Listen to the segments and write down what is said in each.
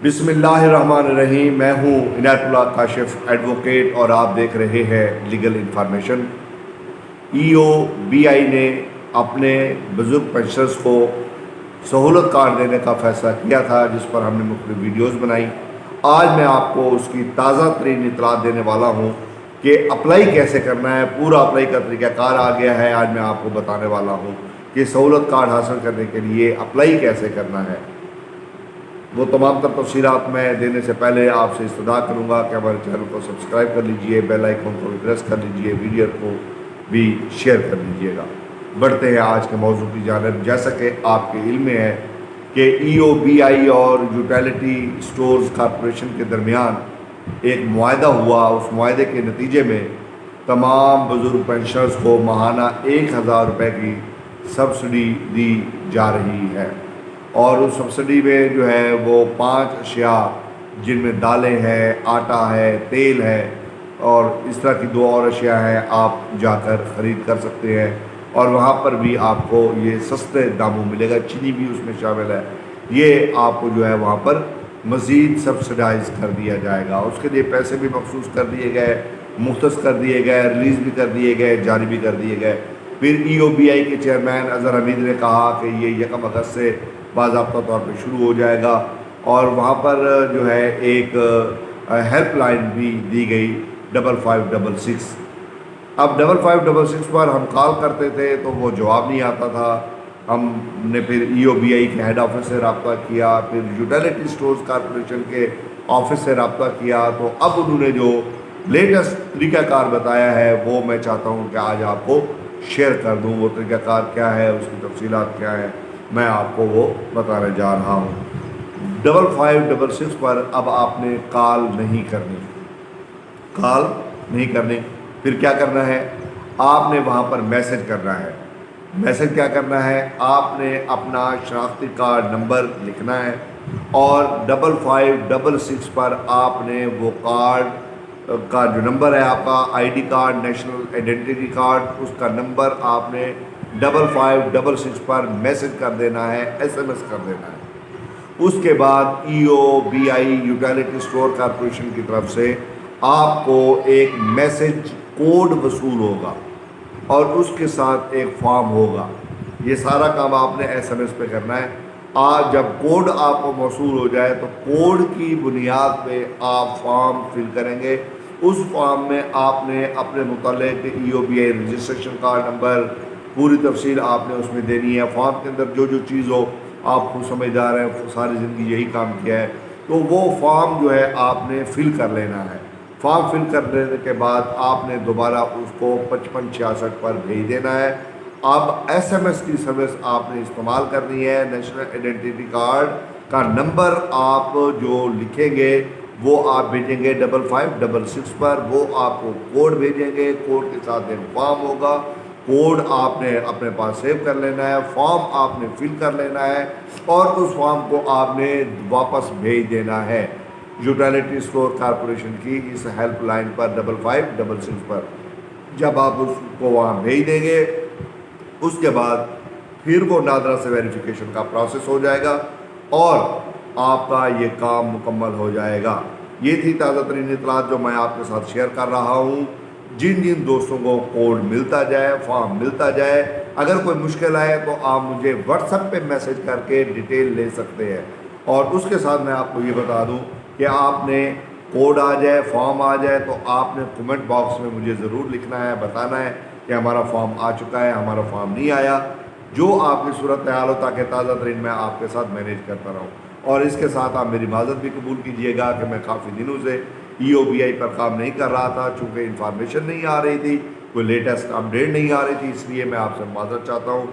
بسم اللہ الرحمن الرحیم۔ میں ہوں عنایت اللہ کاشف ایڈوکیٹ اور آپ دیکھ رہے ہیں لیگل انفارمیشن۔ ای او بی آئی نے اپنے بزرگ پینشنرز کو سہولت کارڈ دینے کا فیصلہ کیا تھا، جس پر ہم نے مختلف ویڈیوز بنائی۔ آج میں آپ کو اس کی تازہ ترین اطلاعات دینے والا ہوں کہ اپلائی کیسے کرنا ہے۔ پورا اپلائی کا طریقہ کار آ گیا ہے۔ آج میں آپ کو بتانے والا ہوں کہ سہولت کارڈ حاصل کرنے کے لیے اپلائی کیسے کرنا ہے۔ وہ تمام تر تفصیلات میں دینے سے پہلے آپ سے استدعا کروں گا کہ ہمارے چینل کو سبسکرائب کر لیجئے، بیل آئیکن کو بھی پریس کر لیجئے، ویڈیو کو بھی شیئر کر لیجئے گا۔ بڑھتے ہیں آج کے موضوع کی جانب۔ جیسا کہ آپ کے علم میں ہے کہ ای او بی آئی اور یوٹیلیٹی اسٹورز کارپوریشن کے درمیان ایک معاہدہ ہوا۔ اس معاہدے کے نتیجے میں تمام بزرگ پینشنرز کو ماہانہ 1000 روپے کی سبسڈی دی جا رہی ہے، اور اس سبسڈی میں جو ہے وہ 5 اشیاء، جن میں دالیں ہیں، آٹا ہے، تیل ہے، اور اس طرح کی 2 اور اشیاء ہیں، آپ جا کر خرید کر سکتے ہیں، اور وہاں پر بھی آپ کو یہ سستے داموں ملے گا۔ چینی بھی اس میں شامل ہے۔ یہ آپ کو جو ہے وہاں پر مزید سبسڈائز کر دیا جائے گا۔ اس کے لیے پیسے بھی مخصوص کر دیے گئے، مختص کر دیے گئے، ریلیز بھی کر دیے گئے، جاری بھی کر دیے گئے۔ پھر ای او بی آئی کے چیئرمین اظہر حمید نے کہا کہ یہ 1 اگست سے باضابطہ طور پہ شروع ہو جائے گا، اور وہاں پر جو ہے ایک ہیلپ لائن بھی دی گئی 5566۔ اب 5566 پر ہم کال کرتے تھے تو وہ جواب نہیں آتا تھا۔ ہم نے پھر ای او بی آئی کے ہیڈ آفس سے رابطہ کیا، پھر یوٹیلیٹی اسٹورز کارپوریشن کے آفس سے رابطہ کیا، تو اب انہوں نے جو لیٹسٹ طریقہ کار بتایا ہے وہ میں چاہتا ہوں کہ آج آپ کو شیئر کر دوں۔ وہ طریقہ کار کیا ہے، اس کی تفصیلات کیا ہے، میں آپ کو وہ بتانے جا رہا ہوں۔ 5566 پر اب آپ نے کال نہیں کرنی۔ پھر کیا کرنا ہے؟ آپ نے وہاں پر میسج کرنا ہے۔ میسج کیا کرنا ہے؟ آپ نے اپنا شناختی کارڈ نمبر لکھنا ہے، اور 5566 پر آپ نے وہ کارڈ کا جو نمبر ہے، آپ کا I D card, national identity card, اس کا نمبر آپ نے 5566 پر میسج کر دینا ہے، ایس ایم ایس کر دینا ہے۔ اس کے بعد ای او بی آئی یوٹیلیٹی اسٹور کارپوریشن کی طرف سے آپ کو ایک میسج کوڈ وصول ہوگا، اور اس کے ساتھ ایک فارم ہوگا۔ یہ سارا کام آپ نے ایس ایم ایس پہ کرنا ہے۔ آج جب کوڈ آپ کو موصول ہو جائے تو کوڈ کی بنیاد پہ آپ فارم فل کریں گے۔ اس فارم میں آپ نے اپنے متعلق ای او بی آئی رجسٹریشن کارڈ نمبر، پوری تفصیل آپ نے اس میں دینی ہے۔ فارم کے اندر جو جو چیز ہو، آپ خود سمجھدار ہیں، ساری زندگی یہی کام کیا ہے، تو وہ فارم جو ہے آپ نے فل کر لینا ہے۔ فارم فل کر لینے کے بعد آپ نے دوبارہ اس کو 5566 پر بھیج دینا ہے۔ اب ایس ایم ایس کی سروس آپ نے استعمال کرنی ہے۔ نیشنل آئیڈینٹی کارڈ کا نمبر آپ جو لکھیں گے وہ آپ بھیجیں گے 5566 پر، وہ آپ کو کوڈ بھیجیں گے۔ کوڈ کے ساتھ ایک فارم ہوگا، کوڈ آپ نے اپنے پاس سیو کر لینا ہے، فارم آپ نے فل کر لینا ہے، اور اس فارم کو آپ نے واپس بھیج دینا ہے یوٹیلیٹی اسٹور کارپوریشن کی اس ہیلپ لائن پر 5566 پر۔ جب آپ اس کو وہاں بھیج دیں گے، اس کے بعد پھر وہ نادرا سے ویریفیکیشن کا پروسیس ہو جائے گا، اور آپ کا یہ کام مکمل ہو جائے گا۔ یہ تھی تازہ ترین اطلاعات جو میں آپ کے ساتھ شیئر کر رہا ہوں۔ جن دوستوں کو کوڈ ملتا جائے، فارم ملتا جائے، اگر کوئی مشکل آئے تو آپ مجھے واٹس ایپ پہ میسج کر کے ڈیٹیل لے سکتے ہیں۔ اور اس کے ساتھ میں آپ کو یہ بتا دوں کہ آپ نے کوڈ آ جائے، فارم آ جائے، تو آپ نے کومنٹ باکس میں مجھے ضرور لکھنا ہے، بتانا ہے کہ ہمارا فارم آ چکا ہے، ہمارا فارم نہیں آیا، جو آپ کی صورتحال ہو، تاکہ تازہ ترین میں آپ کے ساتھ مینیج کرتا رہوں۔ اور اس کے ساتھ آپ میری معذرت بھی قبول کیجئے گا کہ میں کافی دنوں سے ای او بی آئی پر کام نہیں کر رہا تھا، چونکہ انفارمیشن نہیں آ رہی تھی، کوئی لیٹسٹ اپڈیٹ نہیں آ رہی تھی، اس لیے میں آپ سے معذرت چاہتا ہوں۔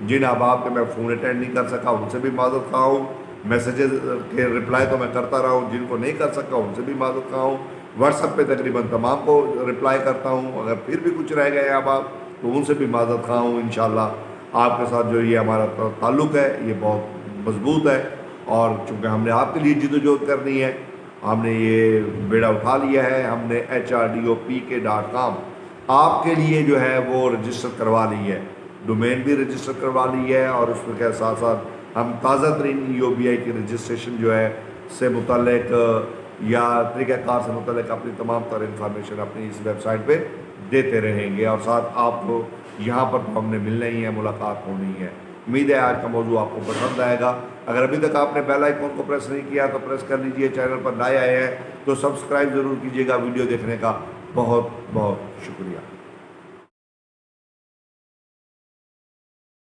جن احباب کے میں فون اٹینڈ نہیں کر سکا ان سے بھی معذرت خواہ ہوں۔ میسیجز کے رپلائی تو میں کرتا رہا ہوں، جن کو نہیں کر سکا ان سے بھی معذرت خواہ ہوں۔ واٹس ایپ پہ تقریباً تمام کو رپلائی کرتا ہوں، اگر پھر بھی کچھ رہ گئے احباب تو ان سے بھی معذرت خواہ ہوں۔ انشاءاللہ آپ کے ساتھ جو یہ ہمارا تعلق ہے یہ بہت مضبوط ہے، اور چونکہ ہم نے آپ کے لیے جدوجہد کرنی ہے، ہم نے یہ بیڑا اٹھا لیا ہے۔ ہم نے HRDOPK.com آپ کے لیے جو ہے وہ رجسٹر کروا لی ہے، ڈومین بھی رجسٹر کروا لی ہے، اور اس کے ساتھ ساتھ ہم تازہ ترین ای او بی آئی کی رجسٹریشن جو ہے سے متعلق یا طریقہ کار سے متعلق اپنی تمام تر انفارمیشن اپنی اس ویب سائٹ پہ دیتے رہیں گے، اور ساتھ آپ کو یہاں پر تو ہم نے ملنا ہی ہے، ملاقات ہونی ہے۔ امید ہے آج کا موضوع آپ کو پسند آئے گا۔ اگر ابھی تک آپ نے بیل آئیکن کو پریس نہیں کیا تو پریس کر لیجئے، چینل پر نئے آئے ہیں تو سبسکرائب ضرور کیجئے گا۔ ویڈیو دیکھنے کا بہت بہت شکریہ۔